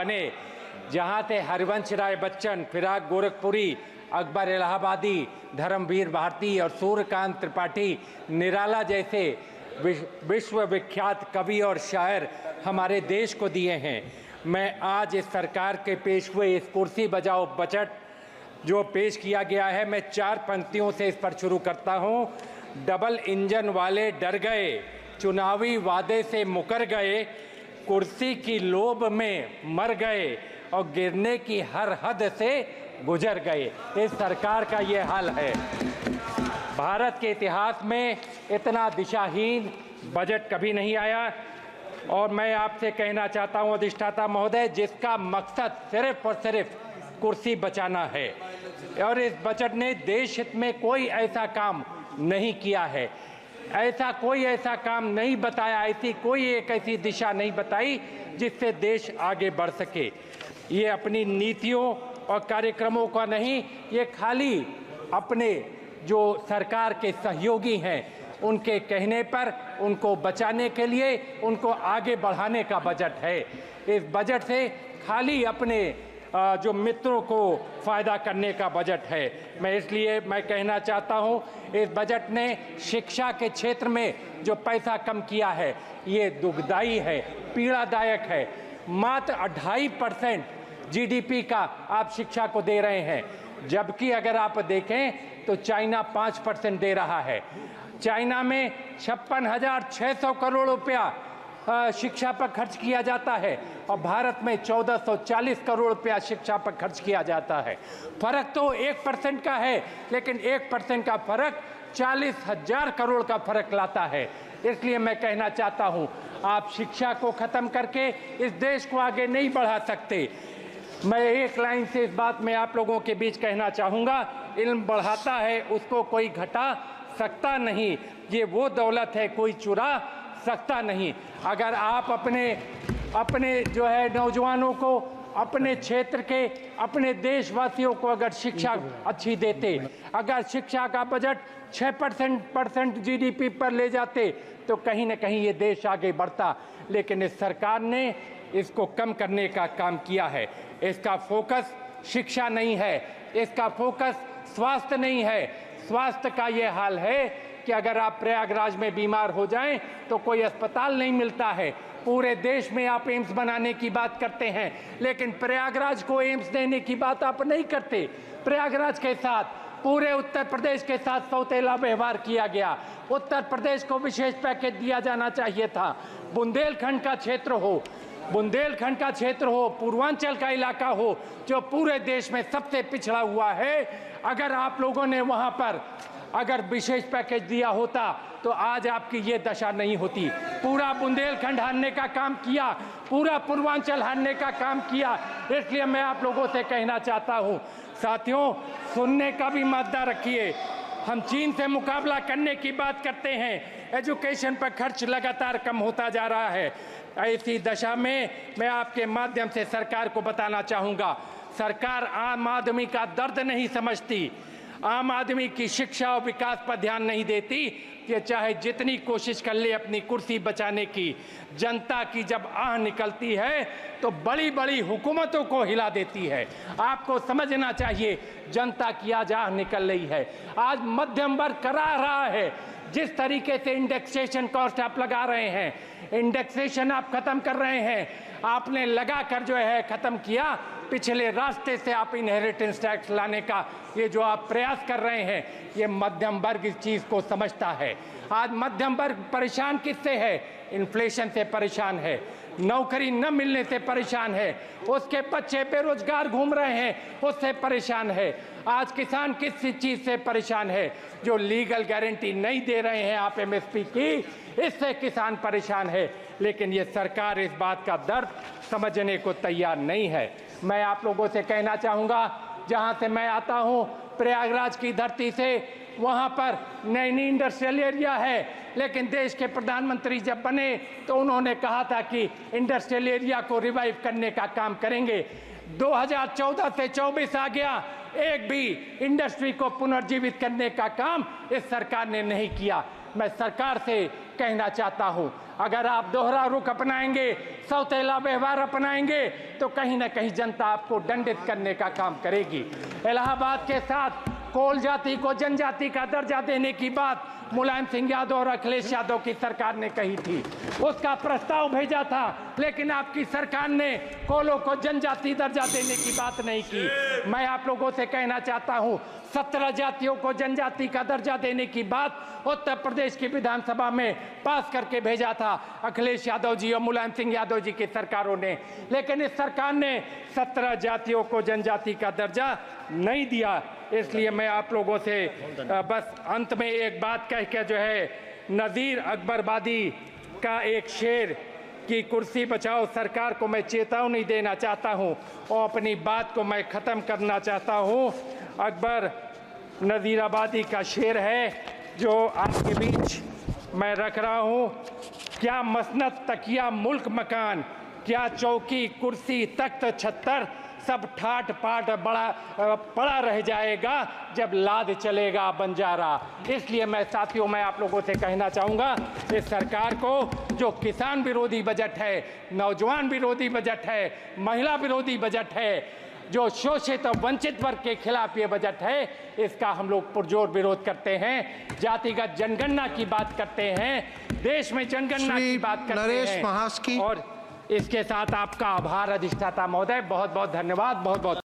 बने, जहां से हरिवंश राय बच्चन, फिराक गोरखपुरी, अकबर इलाहाबादी, धर्मवीर भारती और सूर्यकांत त्रिपाठी निराला जैसे विश्वविख्यात कवि और शायर हमारे देश को दिए हैं। मैं आज इस सरकार के पेश हुए इस कुर्सी बजाओ बजट जो पेश किया गया है, मैं 4 पंक्तियों से इस पर शुरू करता हूँ। डबल इंजन वाले डर गए, चुनावी वादे से मुकर गए, कुर्सी की लोभ में मर गए और गिरने की हर हद से गुजर गए। इस सरकार का ये हाल है। भारत के इतिहास में इतना दिशाहीन बजट कभी नहीं आया। और मैं आपसे कहना चाहता हूं अधिष्ठाता महोदय, जिसका मकसद सिर्फ और सिर्फ कुर्सी बचाना है, और इस बजट ने देश हित में कोई ऐसा काम नहीं किया है, कोई ऐसा काम नहीं बताया, एक ऐसी दिशा नहीं बताई जिससे देश आगे बढ़ सके। ये अपनी नीतियों और कार्यक्रमों का नहीं, ये खाली अपने जो सरकार के सहयोगी हैं उनके कहने पर, उनको बचाने के लिए, उनको आगे बढ़ाने का बजट है। इस बजट से खाली अपने जो मित्रों को फ़ायदा करने का बजट है। इसलिए मैं कहना चाहता हूँ, इस बजट ने शिक्षा के क्षेत्र में जो पैसा कम किया है ये दुखदाई है, पीड़ादायक है। मात्र 2.5% GDP का आप शिक्षा को दे रहे हैं, जबकि अगर आप देखें तो चाइना 5% दे रहा है। चाइना में 56,600 करोड़ रुपया शिक्षा पर खर्च किया जाता है और भारत में 1440 करोड़ रुपया शिक्षा पर खर्च किया जाता है। फर्क तो 1% का है, लेकिन 1% का फर्क 40,000 करोड़ का फर्क लाता है। इसलिए मैं कहना चाहता हूं, आप शिक्षा को खत्म करके इस देश को आगे नहीं बढ़ा सकते। मैं एक लाइन से इस बात में आप लोगों के बीच कहना चाहूँगा, इल्म बढ़ाता है उसको कोई घटा सकता नहीं, ये वो दौलत है कोई चुरा सकता नहीं। अगर आप अपने जो है नौजवानों को, अपने क्षेत्र के, अपने देशवासियों को अगर शिक्षा अच्छी देते, अगर शिक्षा का बजट 6% GDP पर ले जाते तो कहीं न कहीं ये देश आगे बढ़ता। लेकिन इस सरकार ने इसको कम करने का काम किया है। इसका फोकस शिक्षा नहीं है, इसका फोकस स्वास्थ्य नहीं है। स्वास्थ्य का ये हाल है कि अगर आप प्रयागराज में बीमार हो जाएं तो कोई अस्पताल नहीं मिलता है। पूरे देश में आप एम्स बनाने की बात करते हैं, लेकिन प्रयागराज को एम्स देने की बात आप नहीं करते। प्रयागराज के साथ पूरे उत्तर प्रदेश के साथ सौतेला व्यवहार किया गया। उत्तर प्रदेश को विशेष पैकेज दिया जाना चाहिए था। बुंदेलखंड का क्षेत्र हो, पूर्वांचल का इलाका हो, जो पूरे देश में सबसे पिछड़ा हुआ है, अगर आप लोगों ने वहां पर अगर विशेष पैकेज दिया होता तो आज आपकी ये दशा नहीं होती। पूरा बुंदेलखंड हारने का काम किया, पूरा पूर्वांचल हारने का काम किया। इसलिए मैं आप लोगों से कहना चाहता हूँ, साथियों, सुनने का भी मादा रखिए। हम चीन से मुकाबला करने की बात करते हैं, एजुकेशन पर खर्च लगातार कम होता जा रहा है। ऐसी दशा में मैं आपके माध्यम से सरकार को बताना चाहूँगा, सरकार आम आदमी का दर्द नहीं समझती, आम आदमी की शिक्षा और विकास पर ध्यान नहीं देती। कि चाहे जितनी कोशिश कर ले अपनी कुर्सी बचाने की, जनता की जब आह निकलती है तो बड़ी बड़ी हुकूमतों को हिला देती है। आपको समझना चाहिए, जनता की आज आह निकल रही है। आज मध्यम वर्ग करा रहा है। जिस तरीके से इंडेक्सेशन कॉस्ट आप लगा रहे हैं, इंडेक्सेशन आप खत्म कर रहे हैं, आपने लगाकर जो है खत्म किया। पिछले रास्ते से आप इनहेरिटेंस टैक्स लाने का ये जो आप प्रयास कर रहे हैं, ये मध्यम वर्ग इस चीज़ को समझता है। आज मध्यम वर्ग परेशान किससे है? इन्फ्लेशन से परेशान है, नौकरी न मिलने से परेशान है, उसके बच्चे बेरोजगार घूम रहे हैं उससे परेशान है। आज किसान किस चीज़ से परेशान है? जो लीगल गारंटी नहीं दे रहे हैं आप MSP की, इससे किसान परेशान है। लेकिन ये सरकार इस बात का दर्द समझने को तैयार नहीं है। मैं आप लोगों से कहना चाहूँगा, जहाँ से मैं आता हूँ प्रयागराज की धरती से, वहाँ पर नैनी इंडस्ट्रियल एरिया है, लेकिन देश के प्रधानमंत्री जब बने तो उन्होंने कहा था कि इंडस्ट्रियल एरिया को रिवाइव करने का काम करेंगे। 2014 से 24 आ गया, एक भी इंडस्ट्री को पुनर्जीवित करने का काम इस सरकार ने नहीं किया। मैं सरकार से कहना चाहता हूं, अगर आप दोहरा रुख अपनाएंगे, सौतेला व्यवहार अपनाएंगे, तो कहीं ना कहीं जनता आपको दंडित करने का काम करेगी। इलाहाबाद के साथ कोल जाति को जनजाति का दर्जा देने की बात मुलायम सिंह यादव और अखिलेश यादव की सरकार ने कही थी, उसका प्रस्ताव भेजा था, लेकिन आपकी सरकार ने कोलों को जनजाति दर्जा देने की बात नहीं की। मैं आप लोगों से कहना चाहता हूं, 17 जातियों को जनजाति का दर्जा देने की बात उत्तर प्रदेश की विधानसभा में पास करके भेजा था अखिलेश यादव जी और मुलायम सिंह यादव जी की सरकारों ने, लेकिन इस सरकार ने 17 जातियों को जनजाति का दर्जा नहीं दिया। इसलिए मैं आप लोगों से बस अंत में एक बात कह के जो है, नज़ीर अकबरबादी का एक शेर की कुर्सी बचाओ सरकार को मैं चेतावनी देना चाहता हूं और अपनी बात को मैं ख़त्म करना चाहता हूं। अकबर नज़ीराबादी का शेर है जो आपके बीच मैं रख रहा हूं। क्या मसनद तकिया मुल्क मकान, क्या चौकी कुर्सी तख्त छत्तर, सब ठाट पाट पड़ा रह जाएगा जब लाद चलेगा बंजारा। इसलिए मैं साथियों, मैं आप लोगों से कहना चाहूँगा, इस सरकार को जो किसान विरोधी बजट है, नौजवान विरोधी बजट है, महिला विरोधी बजट है, जो शोषित और वंचित वर्ग के खिलाफ ये बजट है, इसका हम लोग पुरजोर विरोध करते हैं। जातिगत जनगणना की बात करते हैं, देश में जनगणना की बात करते हैं, और इसके साथ आपका आभार अधिष्ठाता महोदय। बहुत बहुत धन्यवाद। बहुत बहुत